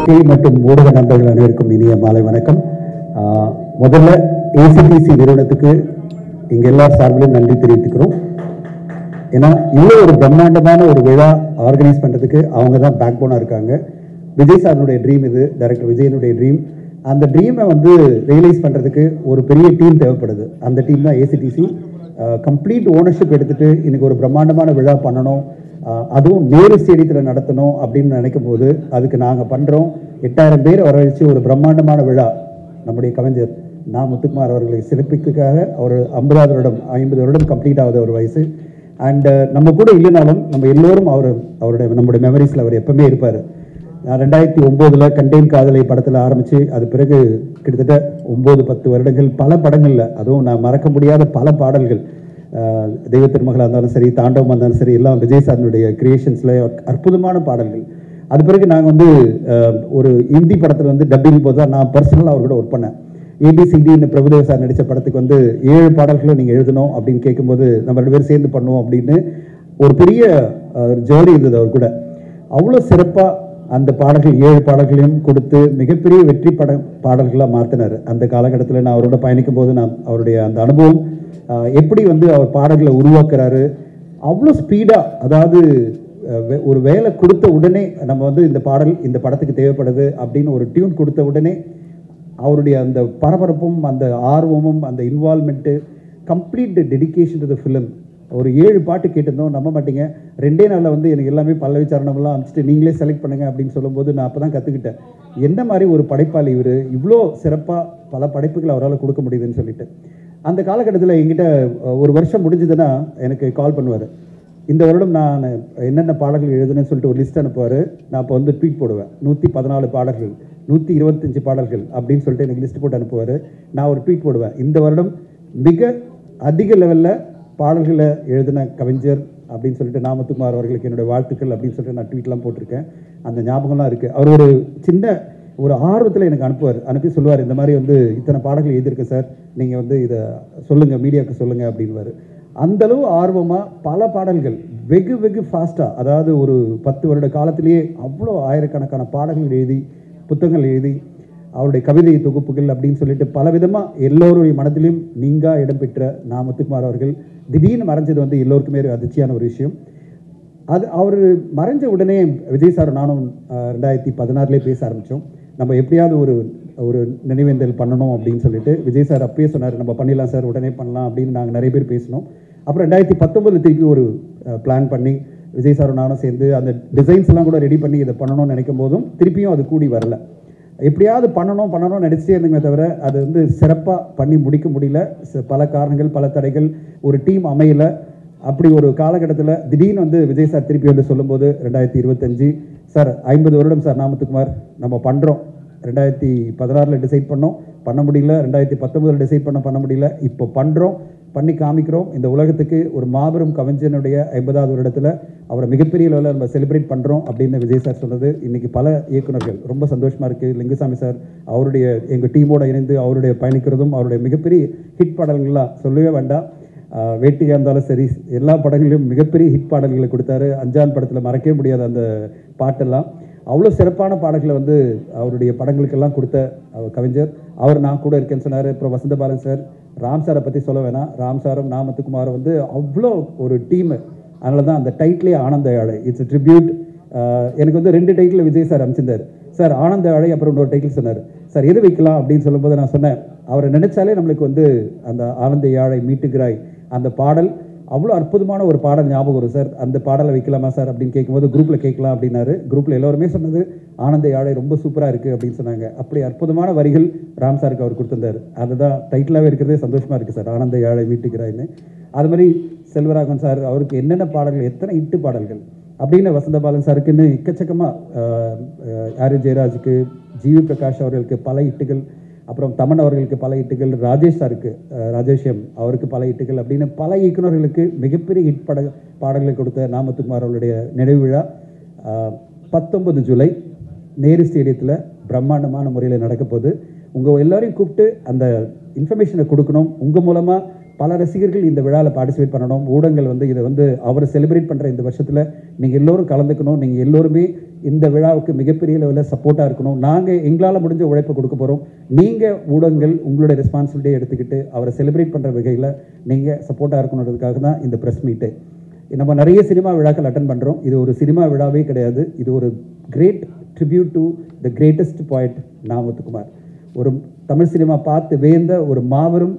பத்திரிகை மற்றும் ஊடக நண்பர்கள் அனைவருக்கும் இனிய மாலை வணக்கம். முதல்ல ஏசிடிசி நிறுவனத்துக்கு இங்க எல்லார் சார்பிலும் நன்றி தெரிவித்துக்கிறோம். ஏன்னா இவ்வளோ ஒரு பிரம்மாண்டமான ஒரு விழா ஆர்கனைஸ் பண்றதுக்கு அவங்க தான் பேக் போனா இருக்காங்க. விஜய் சாருடைய ட்ரீம் இது, டைரக்டர் விஜயனுடைய ட்ரீம். அந்த ட்ரீமை வந்து ரியலைஸ் பண்றதுக்கு ஒரு பெரிய டீம் தேவைப்படுது. அந்த டீம் தான் ஏசிடிசி. கம்ப்ளீட் ஓனர்ஷிப் எடுத்துட்டு இன்னைக்கு ஒரு பிரம்மாண்டமான விழா பண்ணணும், அதுவும் நேரு ஸ்டேடியத்தில் நடத்தணும் அப்படின்னு நினைக்கும் போது அதுக்கு நாங்கள் பண்ணுறோம். 8000 பேர் வரவழைச்சு ஒரு பிரம்மாண்டமான விழா. நம்முடைய கவிஞர் நா. முத்துக்குமார் அவர்களை சிறப்பிக்கிறதுக்காக ஒரு 50 வருடம் கம்ப்ளீட் ஆகுது ஒரு வயசு. அண்ட் நம்ம கூட இல்லைனாலும் நம்ம எல்லோரும் நம்முடைய மெமரிஸில் அவர் எப்பவுமே இருப்பார். நான் 2009 கண்டேன் காதலை படத்தில் ஆரம்பித்து அது பிறகு கிட்டத்தட்ட 9-10 வருடங்கள் பல படங்களில், அதுவும் நான் மறக்க முடியாத பல பாடல்கள், தெய்வ திருமகளாக இருந்தாலும் சரி, தாண்டவமாக இருந்தாலும் சரி, எல்லாம் விஜய் சாரனுடைய கிரியேஷன்ஸில் அற்புதமான பாடல்கள். அது பிறகு நாங்கள் வந்து ஒரு ஹிந்தி படத்தில் வந்து டப்பிங் போது தான் நான் பர்சனலாக அவர் கூட ஒர்க் பண்ணேன். ஏபிசிடின்னு பிரபுதேவ சார் நடித்த படத்துக்கு வந்து 7 பாடல்களும் நீங்கள் எழுதணும் அப்படின்னு கேட்கும்போது நம்ம 2 பேரும் சேர்ந்து பண்ணுவோம் அப்படின்னு ஒரு பெரிய ஜேர்னி இருந்தது அவர் கூட. அவ்வளோ சிறப்பாக அந்த பாடல்கள் 7 பாடல்களையும் கொடுத்து மிகப்பெரிய வெற்றி பாடல்களாக மாற்றினார். அந்த காலகட்டத்தில் நான் அவரோட பயணிக்கும் போது நான் அவருடைய அந்த அனுபவம் எப்படி வந்து அவர் பாடல்களை உருவாக்குறாரு, அவ்வளோ ஸ்பீடாக. அதாவது ஒரு வேலை கொடுத்த உடனே நம்ம வந்து இந்த படத்துக்கு தேவைப்படுது அப்படின்னு ஒரு டியூன் கொடுத்த உடனே அவருடைய அந்த பரபரப்பும் அந்த ஆர்வமும் அந்த involvement, complete dedication to the film. ஒரு 7 பாட்டு கேட்டிருந்தோம், நம்ப மாட்டீங்க. 2 நாளில் வந்து எனக்கு எல்லாமே பல்லவி சரணம்லாம் அனுப்பிச்சிட்டு நீங்களே செலக்ட் பண்ணுங்க அப்படின்னு சொல்லும்போது நான் அப்போ தான் கற்றுக்கிட்டேன் என்ன மாதிரி ஒரு படைப்பாளி இவர், இவ்வளோ சிறப்பாக பல படைப்புகளை அவரால் கொடுக்க முடியுதுன்னு சொல்லிட்டு. அந்த காலகட்டத்தில் என்கிட்ட ஒரு வருஷம் முடிஞ்சதுன்னா எனக்கு கால் பண்ணுவார். இந்த வருடம் நான் என்னென்ன பாடல்கள் எழுதுனேன்னு சொல்லிட்டு ஒரு லிஸ்ட் அனுப்புவார். நான் அப்போ வந்து ட்வீட் போடுவேன், 114 பாடல்கள், 125 பாடல்கள் அப்படின்னு சொல்லிட்டு எனக்கு லிஸ்ட் போட்டு அனுப்புவார். நான் ஒரு ட்வீட் போடுவேன், இந்த வருடம் மிக அதிக லெவலில் பாடல்களை எழுதின கவிஞர் அப்படின்னு சொல்லிட்டு நா. முத்துக்குமார் அவர்களுக்கு என்னுடைய வாழ்த்துக்கள் அப்படின்னு சொல்லிட்டு நான் ட்வீட்லாம் போட்டிருக்கேன். அந்த ஞாபகம்லாம் இருக்குது. அவர் ஒரு சின்ன ஒரு ஆர்வத்தில் எனக்கு அனுப்பி சொல்லுவார், இந்த மாதிரி வந்து இத்தனை பாடல்கள் எழுதியிருக்கேன் சார், நீங்கள் வந்து இதை சொல்லுங்கள், மீடியாவுக்கு சொல்லுங்கள் அப்படின்வார். அந்தளவு ஆர்வமாக பல பாடல்கள் வெகு ஃபாஸ்ட்டாக, அதாவது ஒரு 10 வருட காலத்திலேயே அவ்வளோ ஆயிரக்கணக்கான பாடல்கள் எழுதி புத்தகங்கள் எழுதி அவருடைய கவிதை தொகுப்புகள் அப்படின்னு சொல்லிட்டு பல விதமாக எல்லோருடைய மனதிலும் நீங்கா இடம்பெற்ற நா. முத்துக்குமார் அவர்கள் திடீர்னு மறைஞ்சது வந்து எல்லோருக்குமே அதிர்ச்சியான ஒரு விஷயம். அது அவர் மறைஞ்ச உடனே விஜய் சார் நானும் 2016 பேச ஆரம்பித்தோம். நம்ம எப்படியாவது ஒரு நினைவேந்தல் பண்ணணும் அப்படின்னு சொல்லிட்டு விஜய் சார் அப்பயே சொன்னார், நம்ம பண்ணிடலாம் சார், உடனே பண்ணலாம் அப்படின்னு நாங்கள் நிறைய பேர் பேசினோம். அப்புறம் 2019 திருப்பி ஒரு பிளான் பண்ணி விஜய் சாரும் நானும் சேர்ந்து அந்த டிசைன்ஸ்லாம் கூட ரெடி பண்ணி இதை பண்ணணும்னு நினைக்கும் போதும் திருப்பியும் அது கூடி வரல. எப்படியாவது பண்ணணும்னு நினச்சிட்டே இருந்தீங்க தவிர அது வந்து சிறப்பாக பண்ணி முடிக்க முடியல. பல காரணங்கள், பல தடைகள், ஒரு டீம் அமையல. அப்படி ஒரு காலகட்டத்தில் திடீர்னு வந்து விஜய் சார் திருப்பி வந்து சொல்லும்போது 2025 சார் 50 வருடம் சார் நா. முத்துக்குமார் நம்ம பண்ணுறோம். 2016 டிசைட் பண்ணோம், பண்ண முடியல. 2019 டிசைட் பண்ண முடியல. இப்போ பண்ணுறோம், பண்ணி காமிக்கிறோம். இந்த உலகத்துக்கு ஒரு மாபெரும் கவிஞனுடைய 50வது வருடத்தில் அவரை மிகப்பெரிய லெவலில் நம்ம செலிப்ரேட் பண்ணுறோம் அப்படின்னு விஜய் சார் சொன்னது இன்றைக்கி பல இயக்குநர்கள் ரொம்ப சந்தோஷமாக இருக்குது. லிங்குசாமி சார் அவருடைய எங்கள் டீமோட இணைந்து அவருடைய பயணிக்கிறதும் அவருடைய மிகப்பெரிய ஹிட் பாடல்கள்லாம் சொல்லவே வேண்டாம். வேட்டியாக இருந்தாலும் சரி, எல்லா படங்களிலும் மிகப்பெரிய ஹிட் பாடல்களை கொடுத்தாரு. அஞ்சான் படத்தில் மறக்கவே முடியாத அந்த பாட்டெல்லாம் அவ்வளோ சிறப்பான பாடல்களை வந்து அவருடைய படங்களுக்கெல்லாம் கொடுத்த கவிஞர். நான் கூட இருக்கேன்னு சொன்னார். அப்புறம் வசந்தபாலன் சார், ராம் சாரை பற்றி சொல்ல வேணாம். ராம் சாரும் நா. முத்துக்குமாரும் வந்து அவ்வளோ ஒரு டீமு. அதனால தான் அந்த டைட்டிலே ஆனந்த யாழை, இட்ஸ் ட்ரிபியூட். எனக்கு வந்து 2 டைட்டில் விஜய் சார் அமைச்சிருந்தார். சார் ஆனந்த யாழை, அப்புறம் இன்னொரு டைட்டில் சொன்னார். சார் எது வைக்கலாம் அப்படின்னு சொல்லும்போது நான் சொன்னேன், அவரை நினைச்சாலே நம்மளுக்கு வந்து அந்த ஆனந்த யாழை மீட்டுகிறாய் அந்த பாடல் அவ்வளோ அற்புதமான ஒரு பாடல் ஞாபகம் வரும் சார். அந்த பாடலை வைக்கலாமா சார் அப்படின்னு கேட்கும்போது குரூப்பில் கேட்கலாம் அப்படின்னாரு. குரூப்பில் எல்லோருமே சொன்னது ஆனந்த யாழை ரொம்ப சூப்பராக இருக்குது அப்படின்னு சொன்னாங்க. அப்படி அற்புதமான வரிகள் ராம் சாருக்கு அவர் கொடுத்துருந்தார். அதுதான் டைட்டிலாகவே இருக்கிறதே சந்தோஷமாக இருக்குது சார், ஆனந்த யாழை மீட்டுகிறாய்ன்னு. அது மாதிரி செல்வராகவன் சார், அவருக்கு என்னென்ன பாடல்கள், எத்தனை இட்டு பாடல்கள் அப்படின்னு. வசந்தபாலன் சாருக்குன்னு எக்கச்சக்கமாக, ஆர் ஜெயராஜுக்கு, ஜிவி பிரகாஷ் அவர்களுக்கு பல இட்டுகள், அப்புறம் தமன் அவர்களுக்கு பல இட்டுகள், ராஜேஷ் சாருக்கு, ராஜேஷ்யம் அவருக்கு பல இட்டுகள் அப்படின்னு பல இயக்குநர்களுக்கு மிகப்பெரிய ஹிட் பாடல்களை கொடுத்த நா. முத்துக்குமார் அவர்களுடைய நினைவு விழா 19 ஜூலை நேரு ஸ்டேடியத்தில் பிரம்மாண்டமான முறையில் நடக்க போகுது. உங்கள் எல்லாரையும் கூப்பிட்டு அந்த இன்ஃபர்மேஷனை கொடுக்கணும். உங்கள் மூலமாக பல ரசிகர்கள் இந்த விழாவில் பார்ட்டிசிபேட் பண்ணணும். ஊடகங்கள் வந்து இதை வந்து அவரை செலிப்ரேட் பண்ணுற இந்த வருஷத்தில் நீங்கள் எல்லோரும் கலந்துக்கணும். நீங்கள் எல்லோருமே இந்த விழாவுக்கு மிகப்பெரிய லெவலில் சப்போர்ட்டாக இருக்கணும். நாங்கள் எங்களால் முடிஞ்ச உழைப்பை கொடுக்க போகிறோம். நீங்கள் ஊடகங்கள் உங்களுடைய ரெஸ்பான்சிபிலிட்டியை எடுத்துக்கிட்டு அவரை செலிப்ரேட் பண்ணுற வகையில் நீங்கள் சப்போர்ட்டாக இருக்கணுன்றதுக்காக தான் இந்த ப்ரெஸ் மீட்டு. நம்ம நிறைய சினிமா விழாக்கள் அட்டன் பண்ணுறோம். இது ஒரு சினிமா விழாவே கிடையாது. இது ஒரு great tribute to the greatest poet Na. Muthukumar. ஒரு தமிழ் சினிமா பார்த்து வேந்த ஒரு மாபெரும்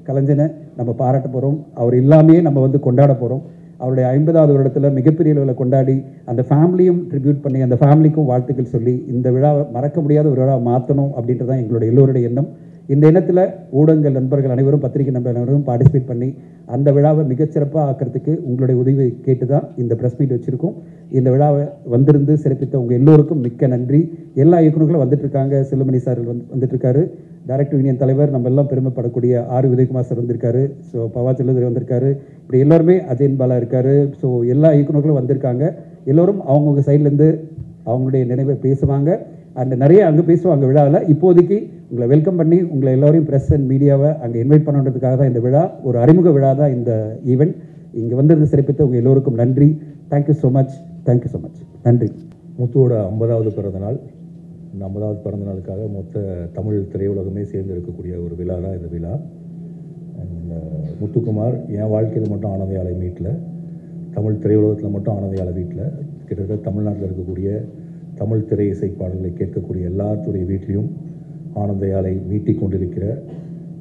கலைஞனை நம்ம பாராட்ட போகிறோம். அவர் இல்லாமையே நம்ம வந்து கொண்டாட போகிறோம். அவருடைய 50வது வருடத்தில் மிகப்பெரிய அளவில் கொண்டாடி அந்த ஃபேமிலியும் ட்ரிபியூட் பண்ணி அந்த ஃபேமிலிக்கும் வாழ்த்துக்கள் சொல்லி இந்த விழாவை மறக்க முடியாத ஒரு விழாவை மாற்றணும் அப்படின்றது தான் எங்களுடைய எல்லோருடைய எண்ணம். இந்த எண்ணத்தில் ஊடகங்கள் நண்பர்கள் அனைவரும், பத்திரிகை நண்பர்கள் அனைவரும் பார்ட்டிசிபேட் பண்ணி அந்த விழாவை மிகச்சிறப்பாக ஆக்கிறதுக்கு உங்களுடைய உதவி கேட்டு தான் இந்த ப்ரெஸ் மீட் வச்சுருக்கோம். இந்த விழாவை வந்திருந்து சிறப்பித்த உங்கள் எல்லோருக்கும் மிக்க நன்றி. எல்லா இயக்குநர்களும் வந்துட்டுருக்காங்க. செல்லுமணி சார் வந்துட்டுருக்காரு. டைரக்டர் யூனியன் தலைவர், நம்ம எல்லாம் பெருமைப்படக்கூடிய ஆர் உதயகுமார் சார் வந்திருக்காரு. ஸோ பவா செல்லுதுரை வந்திருக்காரு. இப்படி எல்லோருமே அஜயன் பாலா இருக்காரு. ஸோ எல்லா இயக்குநர்களும் வந்திருக்காங்க. எல்லோரும் அவங்கவுங்க சைட்லேருந்து அவங்களுடைய நினைவை பேசுவாங்க. அண்ட் நிறைய அங்கே பேசுவாங்க விழாவில். இப்போதைக்கு உங்களை வெல்கம் பண்ணி உங்களை எல்லோரையும் ப்ரெஸ் அண்ட் மீடியாவை அங்கே இன்வைட் பண்ணுறதுக்காக தான் இந்த விழா. ஒரு அறிமுக விழா தான் இந்த ஈவெண்ட். இங்கே வந்திருந்து சிறப்பித்த உங்கள் எல்லோருக்கும் நன்றி. Thank you so much. Thank you so much. நன்றி. முத்துவோட 50வது பிறந்தநாள். இந்த 50வது பிறந்தநாளுக்காக மொத்த தமிழ் திரையுலகமே சேர்ந்து இருக்கக்கூடிய ஒரு விழா தான் இந்த விழா. அண்ட் முத்துக்குமார் என் வாழ்க்கையில் மட்டும் ஆனந்தையாலை மீட்டில், தமிழ் திரையுலகத்தில் மட்டும் ஆனந்தையாலை வீட்டில், கிட்டத்தட்ட தமிழ்நாட்டில் இருக்கக்கூடிய தமிழ் திரை இசை பாடல்களை கேட்கக்கூடிய எல்லாத்துடைய வீட்லேயும் ஆனந்தையாலை மீட்டிக் கொண்டிருக்கிற,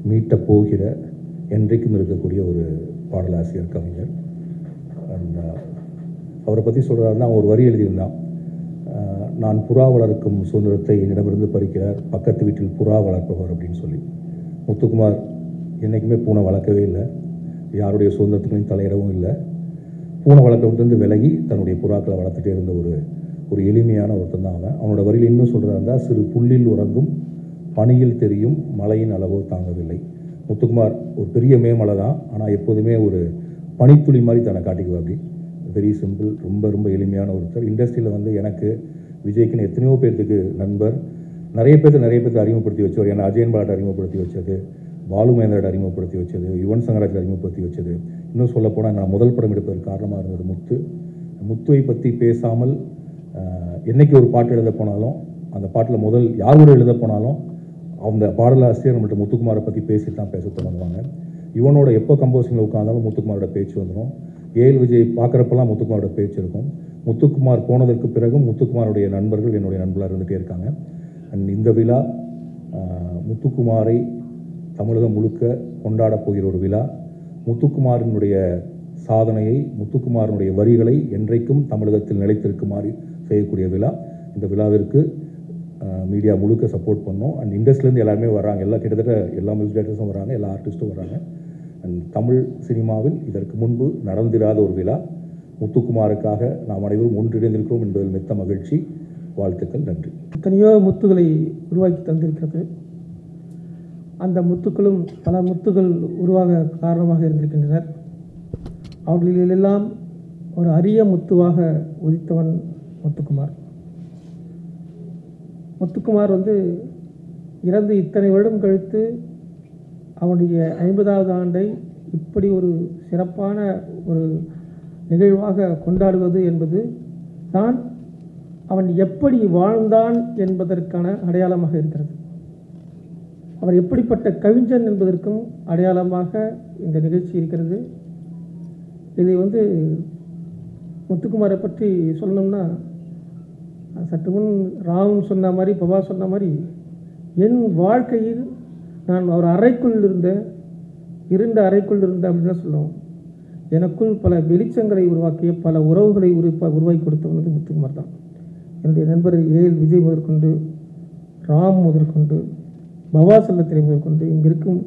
மீட்டப் போகிற, என்றைக்கும் இருக்கக்கூடிய ஒரு பாடலாசிரியர், கவிஞர். அண்ட் அவரை பற்றி சொல்கிறாருன்னா, அவன் ஒரு வரி எழுதியிருந்தான். நான் புறா வளர்க்கும் சுதந்திரத்தை என்னிடமிருந்து பறிக்கிறார் பக்கத்து வீட்டில் புறா வளர்ப்பவர் அப்படின்னு சொல்லி. முத்துக்குமார் என்றைக்குமே பூனை வளர்க்கவே இல்லை. யாருடைய சுதந்திரத்துலையும் தலையிடவும் இல்லை. பூனை வளர்க்கறதுலேருந்து விலகி தன்னுடைய புறாக்களை வளர்த்துட்டே இருந்த ஒரு எளிமையான ஒருத்தன் தான் அவன். அவனோட வரியில் இன்னும் சொல்கிறாருந்தா, சிறு புல்லில் உறங்கும் பனியில் தெரியும் மழையின் அளவோ தாங்கவில்லை. முத்துக்குமார் ஒரு பெரிய மேமலை தான், ஆனால் எப்போதுமே ஒரு பனித்துளி மாதிரி தன்னை காட்டிக்குவா. அப்படி வெரி சிம்பிள், ரொம்ப ரொம்ப எளிமையான ஒருத்தர். இண்டஸ்ட்ரியில் வந்து எனக்கு விஜய்க்குன்னு எத்தனையோ பேர்த்துக்கு நண்பர், நிறைய பேர்த்து அறிமுகப்படுத்தி வச்சவர். என்னை அஜயன் பாலாட்ட அறிமுகப்படுத்தி வச்சது, பாலு மகேந்திராட்ட அறிமுகப்படுத்தி வச்சது, யுவன் சங்கராஜ் அறிமுகப்படுத்தி வச்சது. இன்னும் சொல்லப்போனால் நான் முதல் படம் எடுப்பதற்கு காரணமாக இருந்தது முத்துவை பற்றி பேசாமல் என்றைக்கு ஒரு பாட்டு எழுத போனாலும், அந்த பாட்டில் முதல் யாரோட எழுத போனாலும் அந்த பாடலாசிரியர் நம்மள்ட்ட முத்துக்குமாரை பற்றி பேசிட்டு தான் பேச தொடங்குவாங்க. இவனோட எப்போ கம்போசிங்கில் உட்காந்தாலும் முத்துக்குமாரோட பேச்சு வந்துடும். ஏஎல் விஜய் பார்க்குறப்பெல்லாம் முத்துக்குமாரோட பேச்சு இருக்கும். முத்துக்குமார் போனதற்கு பிறகும் முத்துக்குமாருடைய நண்பர்கள் என்னுடைய நண்பர்களாக இருந்துகிட்டே இருக்காங்க. அண்ட் இந்த விழா முத்துக்குமாரை தமிழகம் முழுக்க கொண்டாடப் போகிற ஒரு விழா. முத்துக்குமாரினுடைய சாதனையை, முத்துக்குமாரனுடைய வரிகளை என்றைக்கும் தமிழகத்தில் நிலைத்திருக்குமாறு செய்யக்கூடிய விழா. இந்த விழாவிற்கு மீடியா முழுக்க சப்போர்ட் பண்ணோம். அண்ட் இண்டஸ்ட்ரியிலேருந்து எல்லாருமே வர்றாங்க. கிட்டத்தட்ட எல்லா மியூசிக் டைரக்டர்ஸும் வராங்க, எல்லா ஆர்டிஸ்ட்டும் வராங்க. அண்ட் தமிழ் சினிமாவில் இதற்கு முன்பு நடந்திராத ஒரு விழா. முத்துக்குமாருக்காக நாம் அனைவரும் ஒன்றிணைந்திருக்கிறோம் என்பதில் மிக்க மகிழ்ச்சி. வாழ்த்துக்கள். நன்றி. எத்தனையோ முத்துகளை உருவாக்கி தந்திருக்கிறது. அந்த முத்துக்களும் பல முத்துகள் உருவாக காரணமாக இருந்திருக்கின்றனர். அவர்களிலெல்லாம் ஒரு அரிய முத்துவாக உதித்தவன் முத்துக்குமார். முத்துக்குமார் இறந்து இத்தனை வருடம் கழித்து அவனுடைய 50வது ஆண்டை இப்படி ஒரு சிறப்பான ஒரு நிகழ்வாக கொண்டாடுவது என்பது தான் அவன் எப்படி வாழ்ந்தான் என்பதற்கான அடையாளமாக இருக்கிறது. அவர் எப்படிப்பட்ட கவிஞன் என்பதற்கும் அடையாளமாக இந்த நிகழ்ச்சி இருக்கிறது. இதை முத்துக்குமாரை பற்றி சொல்லணும்னா, சற்று முன் ராம் சொன்ன மாதிரி, பவா சொன்ன மாதிரி, என் வாழ்க்கையில் நான் ஒரு அறைக்குள் இருந்தேன், இருண்ட அறைக்குள் இருந்தேன் அப்படின்னு தான் சொல்லுவோம். எனக்குள் பல வெளிச்சங்களை உருவாக்கிய, பல உறவுகளை உருவாக்கி கொடுத்தவன் முத்துக்குமார் தான். என்னுடைய நண்பர் ஏஎல் விஜய் முதற்கொண்டு, ராம் முதற்கொண்டு, பவா செல்லத்திரை முதற்கொண்டு, இங்கே இருக்கும்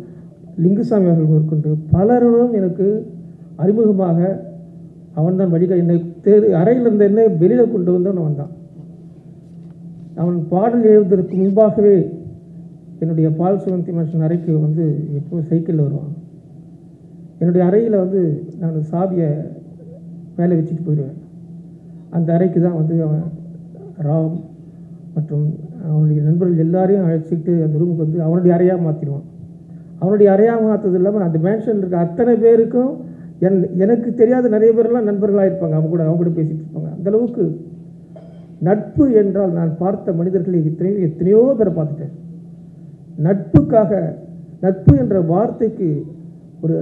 லிங்குசாமி அவர்கள் முதற்கொண்டு பலரும் எனக்கு அறிமுகமாக அவன் தான் என்னை அறையில் இருந்த என்னை வெளியில் கொண்டு வந்தவன் அவன் தான். அவன் பாடல் எழுதுவதற்கு முன்பாகவே என்னுடைய பால் சுகந்தி மனுஷன் அறைக்கு எப்போ சைக்கிளில் வருவான். என்னுடைய அறையில் நான் சாவியை மேலே வச்சுட்டு போயிடுவேன். அந்த அறைக்கு தான் அவன் ராம் மற்றும் அவனுடைய நண்பர்கள் எல்லாரையும் அழைச்சிக்கிட்டு அந்த ரூமுக்கு அவனுடைய அறையாக மாற்றிடுவான். அவனுடைய அறையாக மாற்றது இல்லாமல் அந்த மேன்ஷனில் இருக்க அத்தனை பேருக்கும் எனக்கு தெரியாத நிறைய பேர்லாம் நண்பர்களாக இருப்பாங்க. அவங்க கூட பேசிகிட்டு இருப்பாங்க. அந்தளவுக்கு நட்பு என்றால் நான் பார்த்த மனிதர்களை எத்தனையோ பேரை பார்த்துட்டேன். நட்பு என்ற வார்த்தைக்கு ஒரு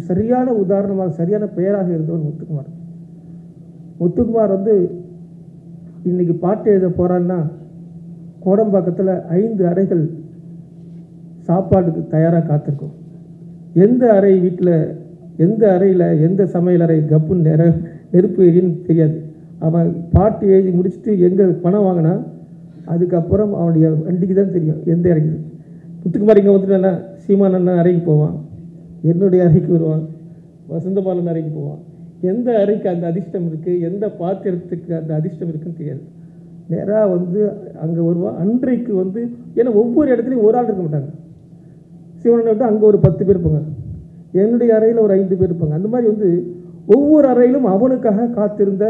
சரியான உதாரணமாக சரியான பெயராக இருந்தவர் முத்துக்குமார். முத்துக்குமார் இன்றைக்கி பாட்டு எழுத போகிறான்னா கோடம்பாக்கத்தில் 5 அறைகள் சாப்பாடுக்கு தயாராக காத்திருக்கும். எந்த அறை வீட்டில் எந்த அறையில் எந்த சமையல் அறை கப்புன்னு நெருப்பு எரின்னு தெரியாது. அவன் பாட்டு எழுதி முடிச்சுட்டு எங்கே பணம் வாங்கினா அதுக்கப்புறம் அவனுடைய வண்டிக்கு தான் தெரியும் எந்த அறைக்கு. முத்துக்குமார் இங்கே வந்துட்டானா சீமான் அண்ணன் அறைக்கு போவான், என்னுடைய அறைக்கு வருவான், வசந்தபாலன் அறைக்கு போவான். எந்த அறைக்கு அந்த அதிர்ஷ்டம் இருக்குது, எந்த பாத்திரத்துக்கு அந்த அதிர்ஷ்டம் இருக்குன்னு தெரியாது. நேராக அங்கே வருவான். அன்றைக்கு ஏன்னா ஒவ்வொரு இடத்துலையும் ஒரு ஆள் இருக்க மாட்டாங்க. சிவனை விட்டு அங்கே ஒரு 10 பேர் இருப்பாங்க, என்னுடைய அறையில் ஒரு 5 பேர் இருப்பாங்க. அந்த மாதிரி ஒவ்வொரு அறையிலும் அவனுக்காக காத்திருந்த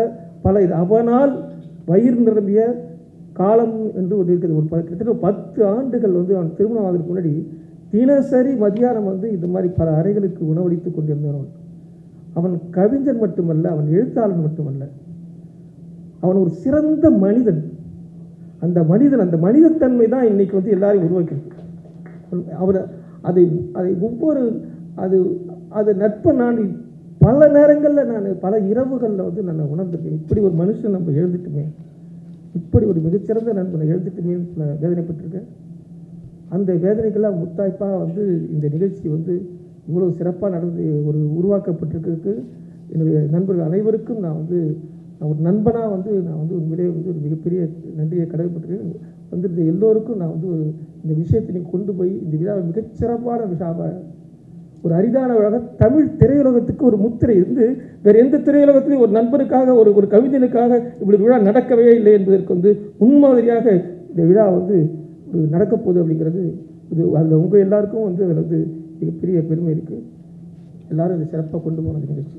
பல அவனால் வயிறு நிரம்பிய காலம் என்று ஒன்று இருக்குது. கிட்டத்தட்ட 10 ஆண்டுகள் அவன் திருமணம் ஆகிறதுக்கு முன்னாடி தினசரி மதியானம் இந்த மாதிரி பல அறைகளுக்கு உணவளித்து கொண்டிருந்தவன். அவன் கவிஞன் மட்டுமல்ல, அவன் எழுத்தாளன் மட்டுமல்ல, அவன் ஒரு சிறந்த மனிதன். அந்த மனிதத்தன்மை தான் இன்னைக்கு எல்லாரையும் உருவாக்கியிருக்கு. அவர் அதை ஒவ்வொரு அது நட்பை நான் பல நேரங்களில் பல இரவுகளில் நான் உணர்ந்திருக்கேன். இப்படி ஒரு மனுஷன் நம்ம எழுதிட்டுமே, இப்படி ஒரு மிகச்சிறந்த நண்பனை எழுதிட்டுமே வேதனைப்பட்டிருக்கேன். அந்த வேதனைக்கெல்லாம் முத்தாய்ப்பாக இந்த நிகழ்ச்சி இவ்வளோ சிறப்பாக நடந்து உருவாக்கப்பட்டிருக்கு. என்னுடைய நண்பர்கள் அனைவருக்கும் நான் ஒரு நண்பனாக நான் உண்மையிலே ஒரு மிகப்பெரிய நன்றியை கடமைப்பட்டிருக்கேன். எல்லோருக்கும் நான் இந்த விஷயத்தை கொண்டு போய் இந்த விழாவை மிகச்சிறப்பான விழாவை ஒரு அரிதான விழாக தமிழ் திரையுலகத்துக்கு ஒரு முத்திரை வேறு எந்த திரையுலகத்திலையும் ஒரு நண்பருக்காக ஒரு கவிஞனுக்காக இப்படி விழா நடக்கவே இல்லை என்பதற்கு முன்மாதிரியாக இந்த விழா நடக்கப் போகுது அப்படிங்கிறது அதில் உங்கள் எல்லாருக்கும் அதில் மிகப்பெரிய பெருமை இருக்குது. எல்லோரும் இதை சிறப்பாக கொண்டு போனது நிகழ்ச்சி.